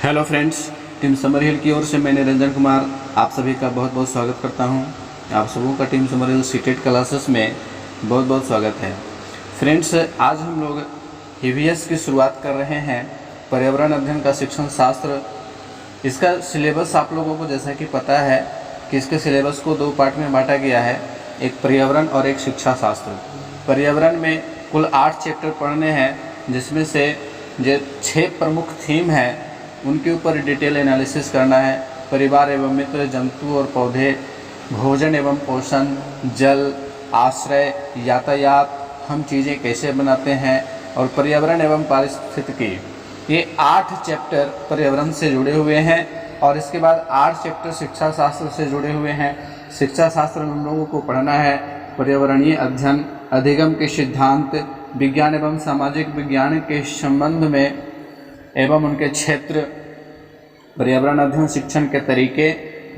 Hello friends, team summer हिल की ओर से मैं निरंजन कुमार आप सभी का बहुत बहुत स्वागत करता हूं। आप सबों का टीम समर हिल सीटेट क्लासेस में बहुत बहुत स्वागत है। फ्रेंड्स, आज हम लोग ईवीएस की शुरुआत कर रहे हैं, पर्यावरण अध्ययन का शिक्षण शास्त्र। इसका सिलेबस आप लोगों को जैसा कि पता है कि इसके सिलेबस को 2 पार्ट में बांटा गया है, एक पर्यावरण और एक शिक्षा शास्त्र। पर्यावरण में कुल 8 चैप्टर पढ़ने हैं, जिसमें से जो 6 प्रमुख थीम हैं उनके ऊपर डिटेल एनालिसिस करना है। परिवार एवं मित्र, जंतु और पौधे, भोजन एवं पोषण, जल, आश्रय, यातायात, हम चीज़ें कैसे बनाते हैं और पर्यावरण एवं पारिस्थितिकी। ये 8 चैप्टर पर्यावरण से जुड़े हुए हैं और इसके बाद 8 चैप्टर शिक्षा शास्त्र से जुड़े हुए हैं। शिक्षा शास्त्र में हम लोगों को पढ़ना है पर्यावरणीय अध्ययन, अधिगम के सिद्धांत, विज्ञान एवं सामाजिक विज्ञान के संबंध में एवं उनके क्षेत्र, पर्यावरण अध्ययन शिक्षण के तरीके,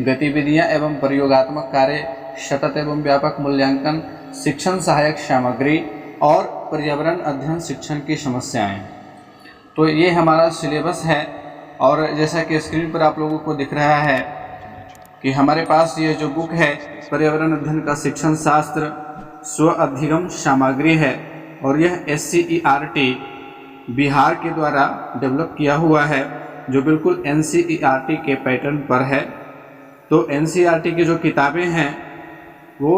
गतिविधियां एवं प्रयोगात्मक कार्य, सतत एवं व्यापक मूल्यांकन, शिक्षण सहायक सामग्री और पर्यावरण अध्ययन शिक्षण की समस्याएं। तो ये हमारा सिलेबस है और जैसा कि स्क्रीन पर आप लोगों को दिख रहा है कि हमारे पास ये जो बुक है पर्यावरण अध्ययन का शिक्षण शास्त्र स्व अधिगम सामग्री है और यह SCERT बिहार के द्वारा डेवलप किया हुआ है, जो बिल्कुल NCERT के पैटर्न पर है। तो NCERT की जो किताबें हैं वो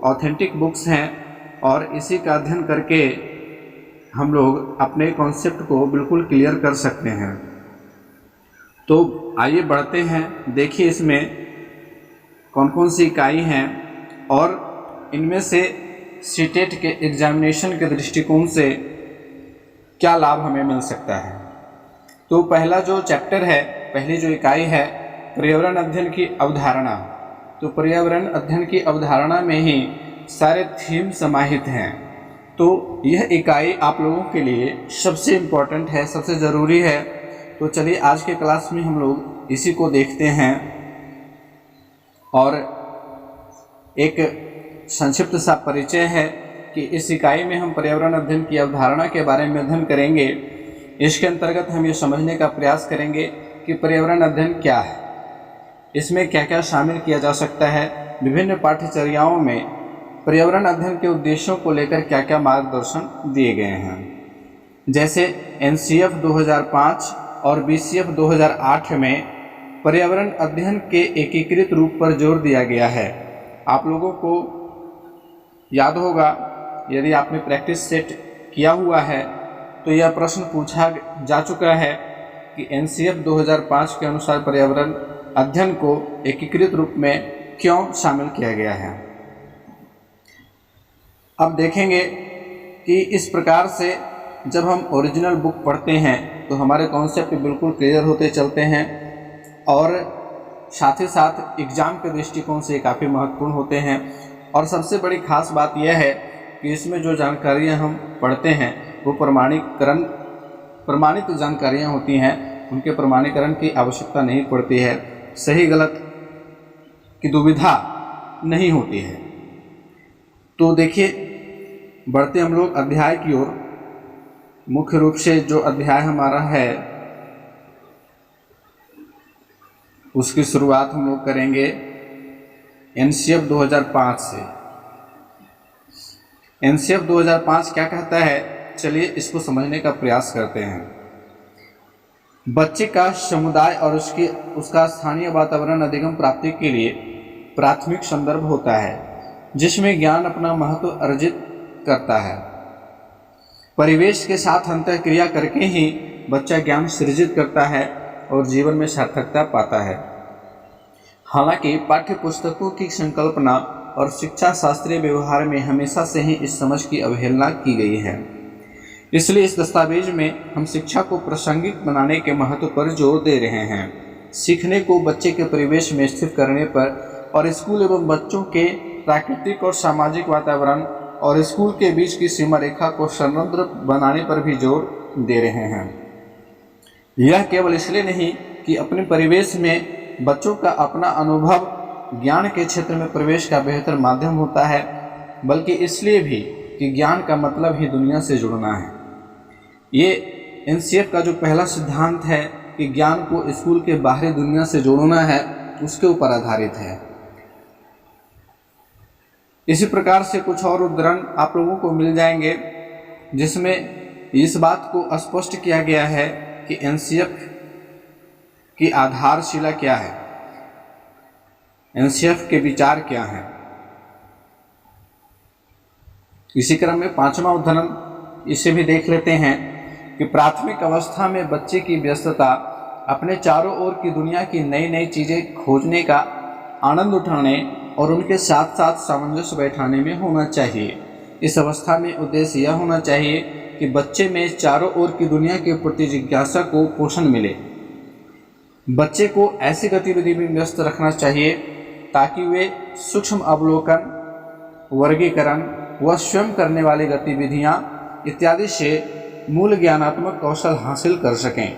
ऑथेंटिक बुक्स हैं और इसी का अध्ययन करके हम लोग अपने कॉन्सेप्ट को बिल्कुल क्लियर कर सकते हैं। तो आइए बढ़ते हैं, देखिए इसमें कौन कौन सी इकाई हैं और इनमें से सीटेट के एग्जामिनेशन के दृष्टिकोण से क्या लाभ हमें मिल सकता है। तो पहला जो चैप्टर है, पहली जो इकाई है पर्यावरण अध्ययन की अवधारणा। तो पर्यावरण अध्ययन की अवधारणा में ही सारे थीम समाहित हैं। तो यह इकाई आप लोगों के लिए सबसे इम्पोर्टेंट है, सबसे ज़रूरी है। तो चलिए आज के क्लास में हम लोग इसी को देखते हैं और एक संक्षिप्त सा परिचय है कि इस इकाई में हम पर्यावरण अध्ययन की अवधारणा के बारे में अध्ययन करेंगे। इसके अंतर्गत हम ये समझने का प्रयास करेंगे कि पर्यावरण अध्ययन क्या है, इसमें क्या क्या शामिल किया जा सकता है, विभिन्न पाठ्यचर्याओं में पर्यावरण अध्ययन के उद्देश्यों को लेकर क्या क्या मार्गदर्शन दिए गए हैं। जैसे NCF 2005 और BCF 2008 में पर्यावरण अध्ययन के एकीकृत रूप पर जोर दिया गया है। आप लोगों को याद होगा, यदि आपने प्रैक्टिस सेट किया हुआ है तो यह प्रश्न पूछा जा चुका है कि NCF 2005 के अनुसार पर्यावरण अध्ययन को एकीकृत रूप में क्यों शामिल किया गया है। अब देखेंगे कि इस प्रकार से जब हम ओरिजिनल बुक पढ़ते हैं तो हमारे कॉन्सेप्ट बिल्कुल क्लियर होते चलते हैं और साथ ही साथ एग्ज़ाम के दृष्टिकोण से काफ़ी महत्वपूर्ण होते हैं। और सबसे बड़ी खास बात यह है कि इसमें जो जानकारियां हम पढ़ते हैं वो प्रमाणित जानकारियां होती हैं, उनके प्रमाणीकरण की आवश्यकता नहीं पड़ती है, सही गलत की दुविधा नहीं होती है। तो देखिए, बढ़ते हम लोग अध्याय की ओर। मुख्य रूप से जो अध्याय हमारा है उसकी शुरुआत हम लोग करेंगे NCF 2005 से। NCF 2005 क्या कहता है, चलिए इसको समझने का प्रयास करते हैं। बच्चे का समुदाय और उसका स्थानीय वातावरण अधिगम प्राप्ति के लिए प्राथमिक संदर्भ होता है, जिसमें ज्ञान अपना महत्व अर्जित करता है। परिवेश के साथ अंतःक्रिया करके ही बच्चा ज्ञान सृजित करता है और जीवन में सार्थकता पाता है। हालांकि पाठ्य पुस्तकों की संकल्पना और शिक्षा शास्त्रीय व्यवहार में हमेशा से ही इस समझ की अवहेलना की गई है। इसलिए इस दस्तावेज में हम शिक्षा को प्रासंगिक बनाने के महत्व पर जोर दे रहे हैं। सीखने को बच्चे के परिवेश में स्थित करने पर और स्कूल एवं बच्चों के प्राकृतिक और सामाजिक वातावरण और स्कूल के बीच की सीमा रेखा को संरक्षित बनाने पर भी जोर दे रहे हैं। यह केवल इसलिए नहीं कि अपने परिवेश में बच्चों का अपना अनुभव ज्ञान के क्षेत्र में प्रवेश का बेहतर माध्यम होता है, बल्कि इसलिए भी कि ज्ञान का मतलब ही दुनिया से जुड़ना है। ये NCF का जो पहला सिद्धांत है कि ज्ञान को स्कूल के बाहरी दुनिया से जोड़ना है, उसके ऊपर आधारित है। इसी प्रकार से कुछ और उदाहरण आप लोगों को मिल जाएंगे जिसमें इस बात को स्पष्ट किया गया है कि एनसीएफ की आधारशिला क्या है, एनसीएफ के विचार क्या हैं। इसी क्रम में पांचवा उदाहरण इसे भी देख लेते हैं कि प्राथमिक अवस्था में बच्चे की व्यस्तता अपने चारों ओर की दुनिया की नई नई चीज़ें खोजने का आनंद उठाने और उनके साथ साथ सामंजस्य बैठाने में होना चाहिए। इस अवस्था में उद्देश्य यह होना चाहिए कि बच्चे में चारों ओर की दुनिया के प्रति जिज्ञासा को पोषण मिले। बच्चे को ऐसी गतिविधि में व्यस्त रखना चाहिए ताकि वे सूक्ष्म अवलोकन, वर्गीकरण व स्वयं करने वाली गतिविधियां इत्यादि से मूल ज्ञानात्मक कौशल हासिल कर सकें।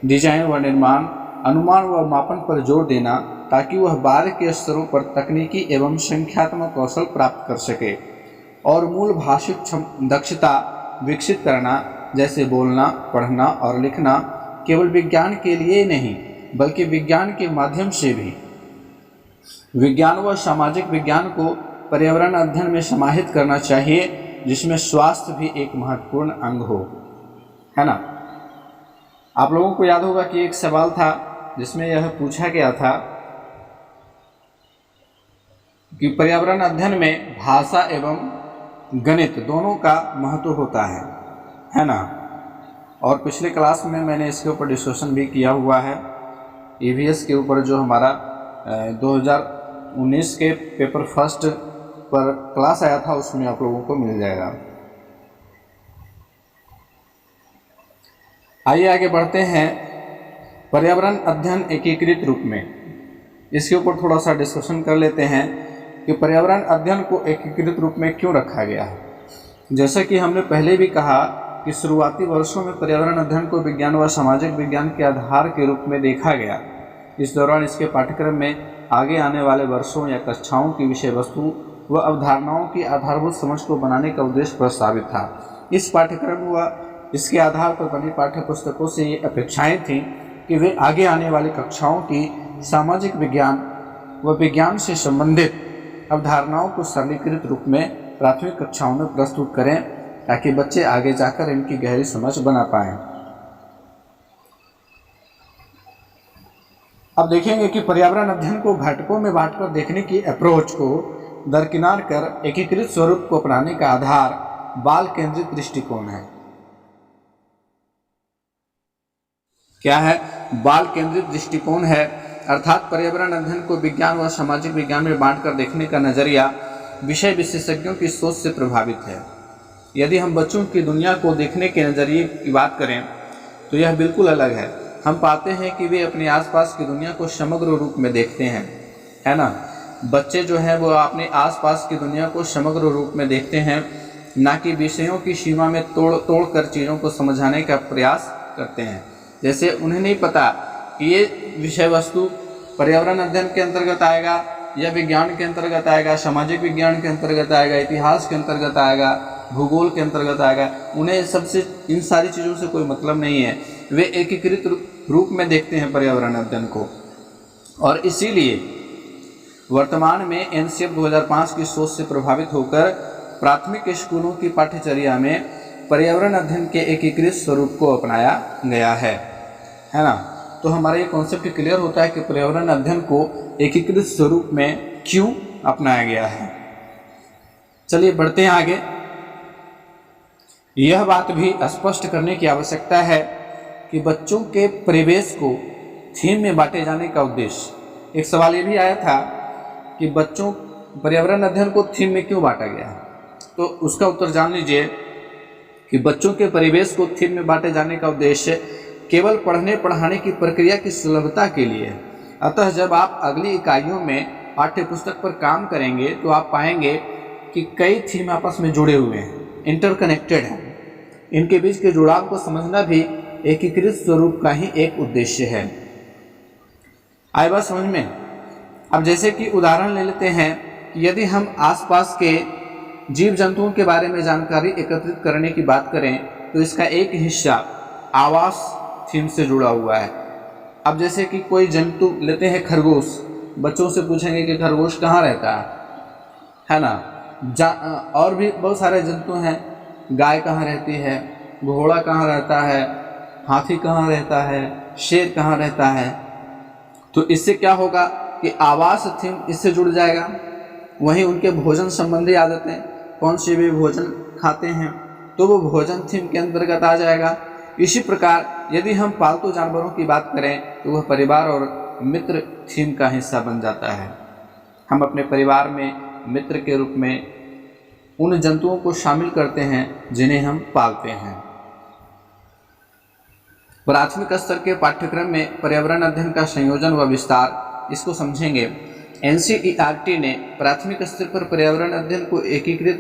डिजाइन व निर्माण, अनुमान व मापन पर जोर देना ताकि वह बाद के स्तरों पर तकनीकी एवं संख्यात्मक कौशल प्राप्त कर सके और मूल भाषिक दक्षता विकसित करना, जैसे बोलना, पढ़ना और लिखना, केवल विज्ञान के लिए नहीं बल्कि विज्ञान के माध्यम से भी। विज्ञान व सामाजिक विज्ञान को पर्यावरण अध्ययन में समाहित करना चाहिए, जिसमें स्वास्थ्य भी एक महत्वपूर्ण अंग हो, है ना। आप लोगों को याद होगा कि एक सवाल था जिसमें यह पूछा गया था कि पर्यावरण अध्ययन में भाषा एवं गणित दोनों का महत्व होता है ना। और पिछले क्लास में मैंने इसके ऊपर डिस्कशन भी किया हुआ है। ईवीएस के ऊपर जो हमारा 2019 के पेपर फर्स्ट पर क्लास आया था, उसमें आप लोगों को मिल जाएगा। आइए आगे बढ़ते हैं। पर्यावरण अध्ययन एकीकृत रूप में, इसके ऊपर थोड़ा सा डिस्कशन कर लेते हैं कि पर्यावरण अध्ययन को एकीकृत रूप में क्यों रखा गया है। जैसा कि हमने पहले भी कहा कि शुरुआती वर्षों में पर्यावरण अध्ययन को विज्ञान व सामाजिक विज्ञान के आधार के रूप में देखा गया। इस दौरान इसके पाठ्यक्रम में आगे आने वाले वर्षों या कक्षाओं की विषय वस्तु व अवधारणाओं की आधारभूत समझ को बनाने का उद्देश्य प्रस्तावित था। इस पाठ्यक्रम व इसके आधार पर बनी पाठ्य पुस्तकों से ये अपेक्षाएं थीं कि वे आगे आने वाली कक्षाओं की सामाजिक विज्ञान व विज्ञान से संबंधित अवधारणाओं को सरलीकृत रूप में प्राथमिक कक्षाओं में प्रस्तुत करें, ताकि बच्चे आगे जाकर इनकी गहरी समझ बना पाएं। अब देखेंगे कि पर्यावरण अध्ययन को घटकों में बांटकर देखने की अप्रोच को दरकिनार कर एकीकृत स्वरूप को अपनाने का आधार बाल केंद्रित दृष्टिकोण है। क्या है? बाल केंद्रित दृष्टिकोण है, अर्थात पर्यावरण अध्ययन को विज्ञान व सामाजिक विज्ञान में बांटकर देखने का नजरिया विषय विशेषज्ञों की सोच से प्रभावित है। यदि हम बच्चों की दुनिया को देखने के नजरिए की बात करें तो यह बिल्कुल अलग है। हम पाते हैं कि वे अपने आसपास की दुनिया को समग्र रूप में देखते हैं, है ना। बच्चे जो हैं वो अपने आसपास की दुनिया को समग्र रूप में देखते हैं, ना कि विषयों की सीमा में तोड़ कर चीज़ों को समझाने का प्रयास करते हैं। जैसे उन्हें नहीं पता कि ये विषय वस्तु पर्यावरण अध्ययन के अंतर्गत आएगा या विज्ञान के अंतर्गत आएगा, सामाजिक विज्ञान के अंतर्गत आएगा, इतिहास के अंतर्गत आएगा, भूगोल के अंतर्गत आएगा। उन्हें सबसे इन सारी चीज़ों से कोई मतलब नहीं है। वे एकीकृत रूप में देखते हैं पर्यावरण अध्ययन को, और इसीलिए वर्तमान में एनसीएफ 2005 की सोच से प्रभावित होकर प्राथमिक स्कूलों की पाठ्यचर्या में पर्यावरण अध्ययन के एकीकृत स्वरूप को अपनाया गया है ना। तो हमारा ये कॉन्सेप्ट क्लियर होता है कि पर्यावरण अध्ययन को एकीकृत स्वरूप में क्यों अपनाया गया है। चलिए बढ़ते हैं आगे। यह बात भी स्पष्ट करने की आवश्यकता है कि बच्चों के परिवेश को थीम में बांटे जाने का उद्देश्य। एक सवाल ये भी आया था कि बच्चों पर्यावरण अध्ययन को थीम में क्यों बांटा गया है, तो उसका उत्तर जान लीजिए कि बच्चों के परिवेश को थीम में बांटे जाने का उद्देश्य केवल पढ़ने पढ़ाने की प्रक्रिया की सुलभता के लिए है। अतः जब आप अगली इकाइयों में पाठ्य पुस्तक पर काम करेंगे तो आप पाएंगे कि कई थीम आपस में जुड़े हुए हैं, इंटरकनेक्टेड हैं। इनके बीच के जुड़ाव को समझना भी एकीकृत स्वरूप का ही एक उद्देश्य है। आए बात समझ में। अब जैसे कि उदाहरण ले लेते हैं कि यदि हम आसपास के जीव जंतुओं के बारे में जानकारी एकत्रित करने की बात करें तो इसका एक हिस्सा आवास थीम से जुड़ा हुआ है। अब जैसे कि कोई जंतु लेते हैं खरगोश, बच्चों से पूछेंगे कि खरगोश कहाँ रहता है ना। और भी बहुत सारे जंतु हैं, गाय कहाँ रहती है, घोड़ा कहाँ रहता है, हाथी कहाँ रहता है, शेर कहाँ रहता है। तो इससे क्या होगा कि आवास थीम इससे जुड़ जाएगा। वहीं उनके भोजन संबंधी आदतें, कौन सी भी भोजन खाते हैं तो वो भोजन थीम के अंतर्गत आ जाएगा। इसी प्रकार यदि हम पालतू जानवरों की बात करें तो वह परिवार और मित्र थीम का हिस्सा बन जाता है। हम अपने परिवार में मित्र के रूप में उन जंतुओं को शामिल करते हैं जिन्हें हम पालते हैं। प्राथमिक स्तर के पाठ्यक्रम में पर्यावरण अध्ययन का संयोजन व विस्तार, इसको समझेंगे। एनसीईआरटी ने प्राथमिक स्तर पर पर्यावरण अध्ययन को एकीकृत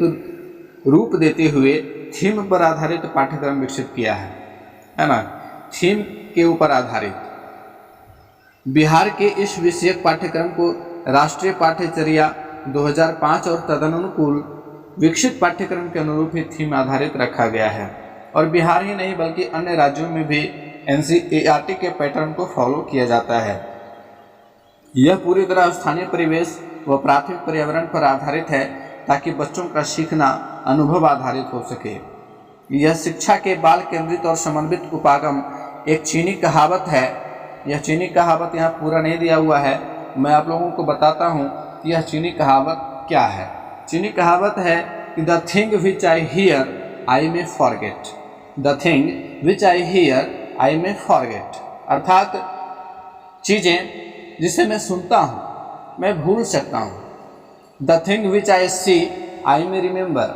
रूप देते हुए थीम पर आधारित पाठ्यक्रम विकसित किया है ना। थीम के ऊपर आधारित बिहार के इस विषयक पाठ्यक्रम को राष्ट्रीय पाठ्यचर्या 2005 और तदनुकूल विकसित पाठ्यक्रम के अनुरूप ही थीम आधारित रखा गया है। और बिहार ही नहीं बल्कि अन्य राज्यों में भी एनसीईआरटी के पैटर्न को फॉलो किया जाता है। यह पूरी तरह स्थानीय परिवेश व प्राथमिक पर्यावरण पर आधारित है ताकि बच्चों का सीखना अनुभव आधारित हो सके। यह शिक्षा के बाल केंद्रित और समन्वित उपागम एक चीनी कहावत है। यह चीनी कहावत यहाँ पूरा नहीं दिया हुआ है, मैं आप लोगों को बताता हूँ कि यह चीनी कहावत क्या है। चीनी कहावत है कि the thing which I here I may forget, the thing which I here I may forget, अर्थात चीज़ें जिसे मैं सुनता हूँ मैं भूल सकता हूँ। The thing which I see I may remember,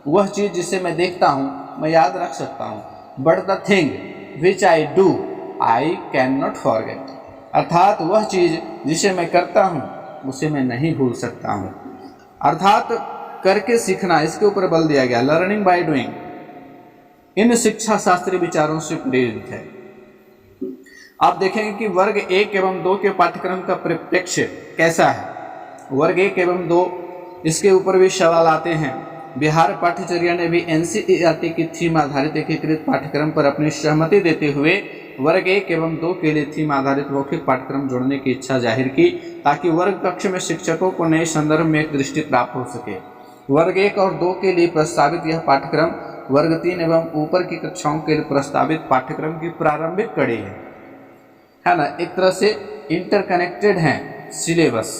वह चीज़ जिसे मैं देखता हूँ मैं याद रख सकता हूँ। But the thing which I do I can not forget, अर्थात वह चीज़ जिसे मैं करता हूँ उसे मैं नहीं भूल सकता हूँ। अर्थात करके सीखना, इसके ऊपर बल दिया गया। लर्निंग बाय डूइंग इन शिक्षा शास्त्रीय विचारों से प्रेरित है। आप देखेंगे कि वर्ग 1 एवं 2 के पाठ्यक्रम का परिप्रेक्ष्य कैसा है। वर्ग 1 एवं 2 इसके ऊपर भी सवाल आते हैं। बिहार पाठ्यचर्या ने भी एनसीईआरटी की थीम आधारित एकीकृत पाठ्यक्रम पर अपनी सहमति देते हुए वर्ग 1 एवं 2 के लिए थीम आधारित मौखिक पाठ्यक्रम जोड़ने की इच्छा जाहिर की ताकि वर्ग कक्ष में शिक्षकों को नए संदर्भ में एक दृष्टि प्राप्त हो सके। वर्ग 1 और 2 के लिए प्रस्तावित यह पाठ्यक्रम वर्ग 3 एवं ऊपर की कक्षाओं के लिए प्रस्तावित पाठ्यक्रम की प्रारंभिक कड़ी है ना। एक तरह से इंटरकनेक्टेड है सिलेबस।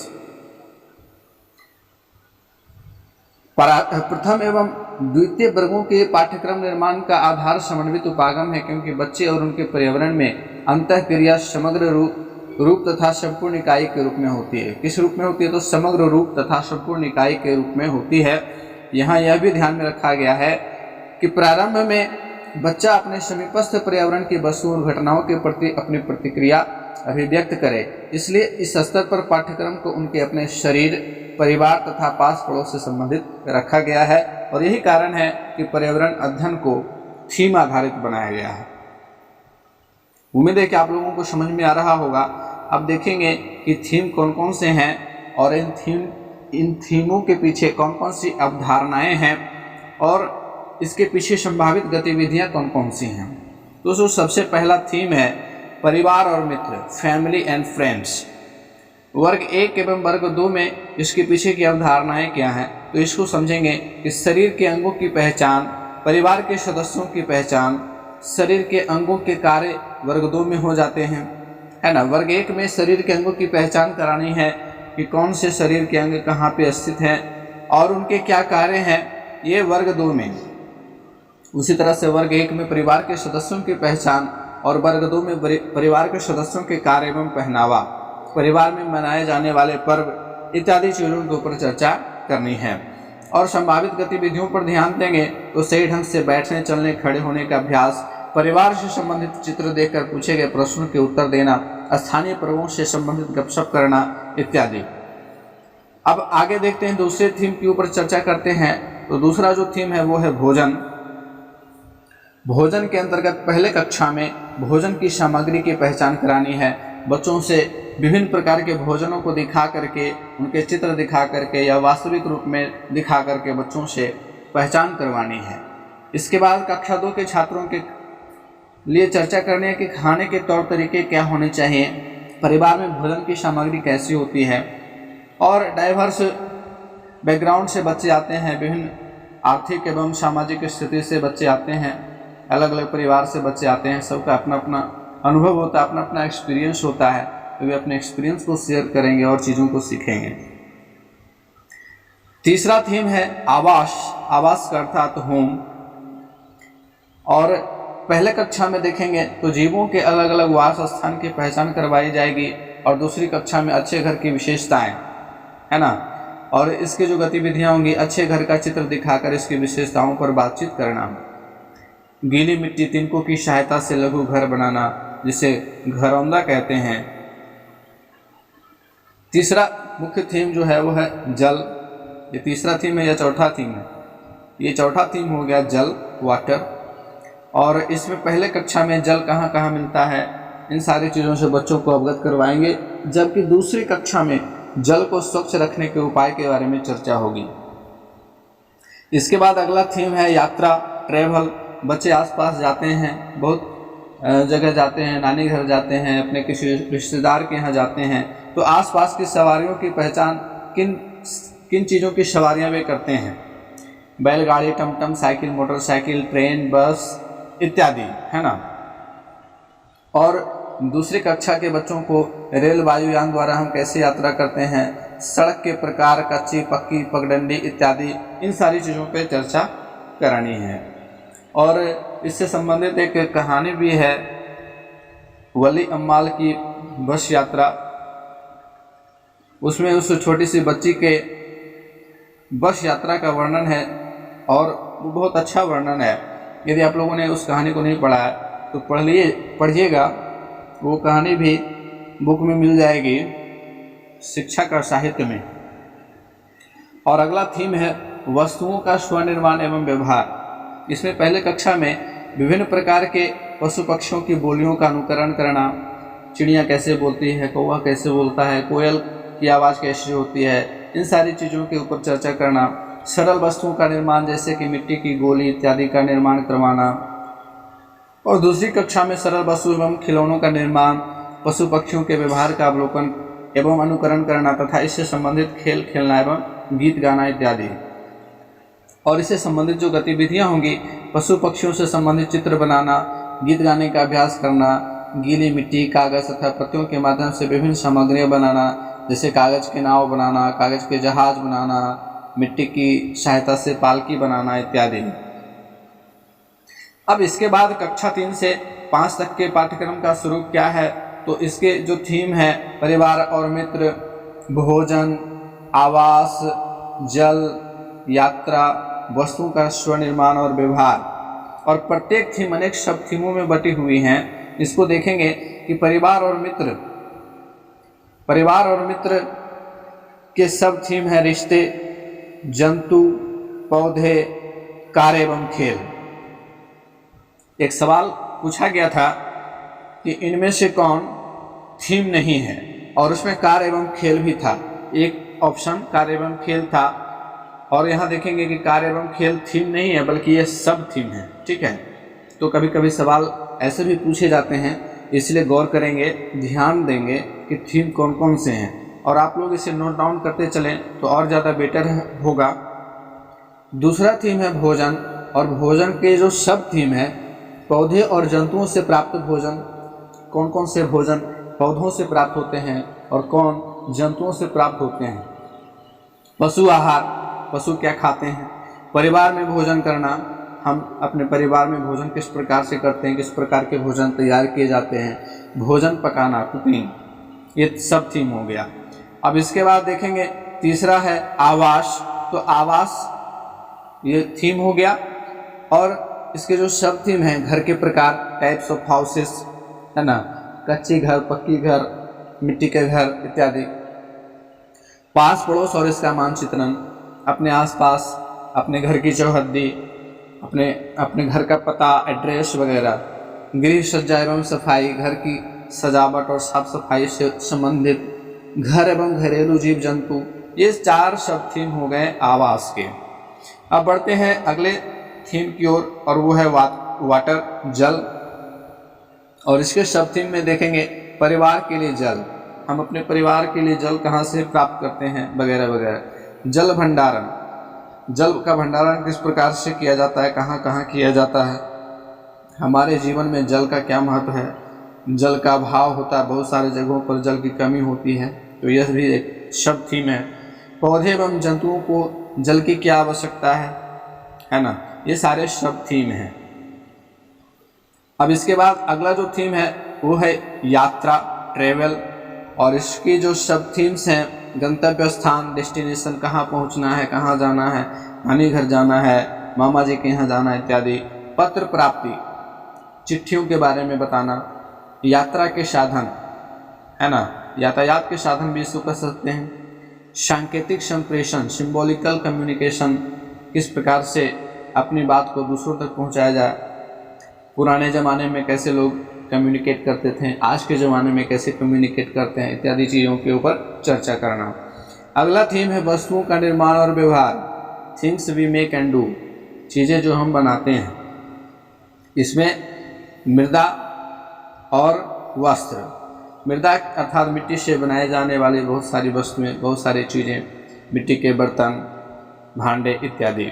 प्रथम एवं द्वितीय वर्गों के पाठ्यक्रम निर्माण का आधार समन्वित उपागम है, क्योंकि बच्चे और उनके पर्यावरण में अंतःक्रिया समग्र रूप तथा संपूर्ण इकाई के रूप में होती है। किस रूप में होती है? तो समग्र रूप तथा संपूर्ण इकाई के रूप में होती है। यहाँ यह भी ध्यान में रखा गया है कि प्रारंभ में बच्चा अपने समीपस्थ पर्यावरण की वस्तु और घटनाओं के प्रति अपनी प्रतिक्रिया अभिव्यक्त करे। इसलिए इस स्तर पर पाठ्यक्रम को उनके अपने शरीर, परिवार तथा पास पड़ोस से संबंधित रखा गया है। और यही कारण है कि पर्यावरण अध्ययन को थीम आधारित बनाया गया है। उम्मीद है कि आप लोगों को समझ में आ रहा होगा। अब देखेंगे कि थीम कौन कौन से हैं और इन थीमों के पीछे कौन कौन सी अवधारणाएं हैं और इसके पीछे संभावित गतिविधियां कौन कौन सी हैं। दोस्तों, सबसे पहला थीम है परिवार और मित्र, फैमिली एंड फ्रेंड्स। वर्ग 1 एवं वर्ग 2 में इसके पीछे की अवधारणाएं क्या हैं, तो इसको समझेंगे कि शरीर के अंगों की पहचान, परिवार के सदस्यों की पहचान, शरीर के अंगों के कार्य वर्ग 2 में हो जाते हैं, है ना। वर्ग 1 में शरीर के अंगों की पहचान करानी है कि कौन से शरीर के अंग कहाँ पे स्थित हैं और उनके क्या कार्य हैं, ये वर्ग 2 में। उसी तरह से वर्ग 1 में परिवार के सदस्यों की पहचान और वर्ग 2 में परिवार के सदस्यों के कार्य एवं पहनावा, परिवार में मनाए जाने वाले पर्व इत्यादि चीज़ों के ऊपर चर्चा करनी है। और संभावित गतिविधियों पर ध्यान देंगे तो सही ढंग से बैठने, चलने, खड़े होने का अभ्यास, परिवार से संबंधित चित्र देखकर पूछे गए प्रश्नों के उत्तर देना, स्थानीय पर्वों से संबंधित गपशप करना इत्यादि। अब आगे देखते हैं, दूसरे थीम के ऊपर चर्चा करते हैं। तो दूसरा जो थीम है वो है भोजन। भोजन के अंतर्गत पहले कक्षा में भोजन की सामग्री की पहचान करानी है। बच्चों से विभिन्न प्रकार के भोजनों को दिखा करके, उनके चित्र दिखा करके या वास्तविक रूप में दिखा करके बच्चों से पहचान करवानी है। इसके बाद कक्षा 2 के छात्रों के लिए चर्चा करनी है कि खाने के तौर तरीके क्या होने चाहिए, परिवार में भोजन की सामग्री कैसी होती है, और डाइवर्स बैकग्राउंड से बच्चे आते हैं, विभिन्न आर्थिक एवं सामाजिक स्थिति से बच्चे आते हैं, अलग अलग परिवार से बच्चे आते हैं, सबका अपना अपना अनुभव होता है, अपना अपना एक्सपीरियंस होता है, तो वे अपने एक्सपीरियंस को शेयर करेंगे और चीज़ों को सीखेंगे। तीसरा थीम है आवास। आवास का अर्थात होम। और पहले कक्षा में देखेंगे तो जीवों के अलग अलग वास स्थान की पहचान करवाई जाएगी, और दूसरी कक्षा में अच्छे घर की विशेषताएं, है ना, और इसकी जो गतिविधियां होंगी, अच्छे घर का चित्र दिखाकर इसकी विशेषताओं पर बातचीत करना, गीली मिट्टी तिनकों की सहायता से लघु घर बनाना, जिसे घरौंदा कहते हैं। तीसरा मुख्य थीम जो है वो है जल। ये तीसरा थीम है या चौथा थीम है? ये चौथा थीम हो गया जल, वाटर। और इसमें पहले कक्षा में जल कहाँ कहाँ मिलता है, इन सारी चीज़ों से बच्चों को अवगत करवाएंगे, जबकि दूसरी कक्षा में जल को स्वच्छ रखने के उपाय के बारे में चर्चा होगी। इसके बाद अगला थीम है यात्रा, ट्रैवल। बच्चे आसपास जाते हैं, बहुत जगह जाते हैं, नानी घर जाते हैं, अपने किसी रिश्तेदार के यहाँ जाते हैं, तो आसपास की सवारियों की पहचान किन चीज़ों की सवारियाँ वे करते हैं, बैलगाड़ी, टमटम, साइकिल, मोटरसाइकिल, ट्रेन, बस इत्यादि, है ना। और दूसरी कक्षा के बच्चों को रेल, वायुयान द्वारा हम कैसे यात्रा करते हैं, सड़क के प्रकार, कच्ची, पक्की, पगडंडी इत्यादि, इन सारी चीज़ों पे चर्चा करानी है। और इससे संबंधित एक कहानी भी है, वली अम्माल की बस यात्रा। उसमें उस छोटी सी बच्ची के बस यात्रा का वर्णन है, और वो बहुत अच्छा वर्णन है। यदि आप लोगों ने उस कहानी को नहीं पढ़ा है तो पढ़िएगा, वो कहानी भी बुक में मिल जाएगी, शिक्षा का साहित्य में। और अगला थीम है वस्तुओं का स्वनिर्माण एवं व्यवहार। इसमें पहले कक्षा में विभिन्न प्रकार के पशु पक्षियों की बोलियों का अनुकरण करना, चिड़िया कैसे बोलती है, कौवा कैसे बोलता है, कोयल की आवाज़ कैसी होती है, इन सारी चीज़ों के ऊपर चर्चा करना। सरल वस्तुओं का निर्माण जैसे कि मिट्टी की गोली इत्यादि का निर्माण करवाना। और दूसरी कक्षा में सरल वस्तु एवं खिलौनों का निर्माण, पशु पक्षियों के व्यवहार का अवलोकन एवं अनुकरण करना तथा इससे संबंधित खेल खेलना एवं गीत गाना इत्यादि। और इससे संबंधित जो गतिविधियां होंगी, पशु पक्षियों से संबंधित चित्र बनाना, गीत गाने का अभ्यास करना, गीली मिट्टी, कागज़ तथा पत्तियों के माध्यम से विभिन्न सामग्रियाँ बनाना, जैसे कागज़ के नाव बनाना, कागज़ के जहाज बनाना, मिट्टी की सहायता से पालकी बनाना इत्यादि। अब इसके बाद कक्षा 3 से 5 तक के पाठ्यक्रम का स्वरूप क्या है, तो इसके जो थीम है परिवार और मित्र, भोजन, आवास, जल, यात्रा, वस्तुओं का स्वनिर्माण और व्यवहार। और प्रत्येक थीम अनेक सब थीमों में बटी हुई हैं। इसको देखेंगे कि परिवार और मित्र के सब थीम है रिश्ते, जंतु, पौधे, कार्य एवं खेल। एक सवाल पूछा गया था कि इनमें से कौन थीम नहीं है, और उसमें कार्य एवं खेल भी था। एक ऑप्शन कार्य एवं खेल था, और यहाँ देखेंगे कि कार्य एवं खेल थीम नहीं है, बल्कि ये सब थीम है। ठीक है, तो कभी कभी सवाल ऐसे भी पूछे जाते हैं, इसलिए गौर करेंगे, ध्यान देंगे कि थीम कौन कौन से हैं, और आप लोग इसे नोट डाउन करते चलें तो और ज़्यादा बेटर होगा। दूसरा थीम है भोजन, और भोजन के जो सब थीम है, पौधे और जंतुओं से प्राप्त भोजन, कौन कौन से भोजन पौधों से प्राप्त होते हैं और कौन जंतुओं से प्राप्त होते हैं। पशु आहार, पशु क्या खाते हैं। परिवार में भोजन करना, हम अपने परिवार में भोजन किस प्रकार से करते हैं, किस प्रकार के भोजन तैयार किए जाते हैं। भोजन पकाना, कुकिंग, ये सब थीम हो गया। अब इसके बाद देखेंगे तीसरा है आवास। तो आवास ये थीम हो गया, और इसके जो सब थीम हैं, घर के प्रकार, टाइप्स ऑफ हाउसेस, है ना, कच्ची घर, पक्की घर, मिट्टी के घर इत्यादि। पास पड़ोस और इसका मानचित्रण, अपने आसपास, अपने घर की चौहद्दी, अपने घर का पता, एड्रेस वगैरह। गृह सज्जा एवं सफाई, घर की सजावट और साफ सफाई से संबंधित। घर एवं घरेलू जीव जंतु, ये 4 सब थीम हो गए आवास के। अब बढ़ते हैं अगले थीम की ओर, और वो है वाटर, जल। और इसके सब थीम में देखेंगे परिवार के लिए जल, हम अपने परिवार के लिए जल कहाँ से प्राप्त करते हैं वगैरह वगैरह। जल भंडारण, जल का भंडारण किस प्रकार से किया जाता है, कहाँ कहाँ किया जाता है, हमारे जीवन में जल का क्या महत्व है, जल का अभाव होता है, बहुत सारे जगहों पर जल की कमी होती है, तो यह भी एक शब्द थीम है। पौधे एवं जंतुओं को जल की क्या आवश्यकता है ना, ये सारे शब्द थीम हैं। अब इसके बाद अगला जो थीम है वो है यात्रा, ट्रेवल, और इसकी जो शब्द थीम्स हैं गंतव्य स्थान, डेस्टिनेशन, कहाँ पहुँचना है, कहाँ जाना है, नानी घर जाना है, मामा जी के यहाँ जाना इत्यादि। पत्र प्राप्ति, चिट्ठियों के बारे में बताना। यात्रा के साधन है ना, यातायात के साधन भी इसको कह सकते हैं। सांकेतिक संप्रेषण, सिंबॉलिकल कम्युनिकेशन, किस प्रकार से अपनी बात को दूसरों तक पहुंचाया जाए। पुराने ज़माने में कैसे लोग कम्युनिकेट करते थे, आज के ज़माने में कैसे कम्युनिकेट करते हैं, इत्यादि चीज़ों के ऊपर चर्चा करना। अगला थीम है वस्तुओं का निर्माण और व्यवहार, things we make and do, चीज़ें जो हम बनाते हैं। इसमें मृदा और वस्त्र, मृदा अर्थात मिट्टी से बनाए जाने वाली बहुत सारी वस्तुएं, बहुत सारी चीज़ें, मिट्टी के बर्तन, भांडे इत्यादि।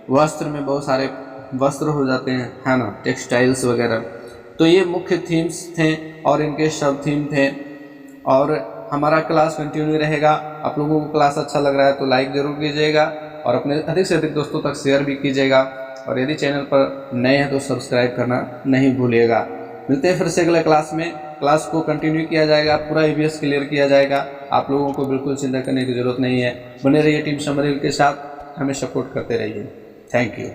वस्त्र में बहुत सारे वस्त्र हो जाते हैं, है ना, टेक्सटाइल्स वगैरह। तो ये मुख्य थीम्स थे और इनके सब थीम थे। और हमारा क्लास कंटिन्यू रहेगा। आप लोगों को क्लास अच्छा लग रहा है तो लाइक ज़रूर कीजिएगा और अपने अधिक से अधिक दोस्तों तक शेयर भी कीजिएगा, और यदि चैनल पर नए हैं तो सब्सक्राइब करना नहीं भूलिएगा। मिलते हैं फिर से अगले क्लास में। क्लास को कंटिन्यू किया जाएगा, पूरा EVS क्लियर किया जाएगा। आप लोगों को बिल्कुल चिंता करने की ज़रूरत नहीं है। बने रहिए टीम समर हिल के साथ, हमें सपोर्ट करते रहिए। Thank you.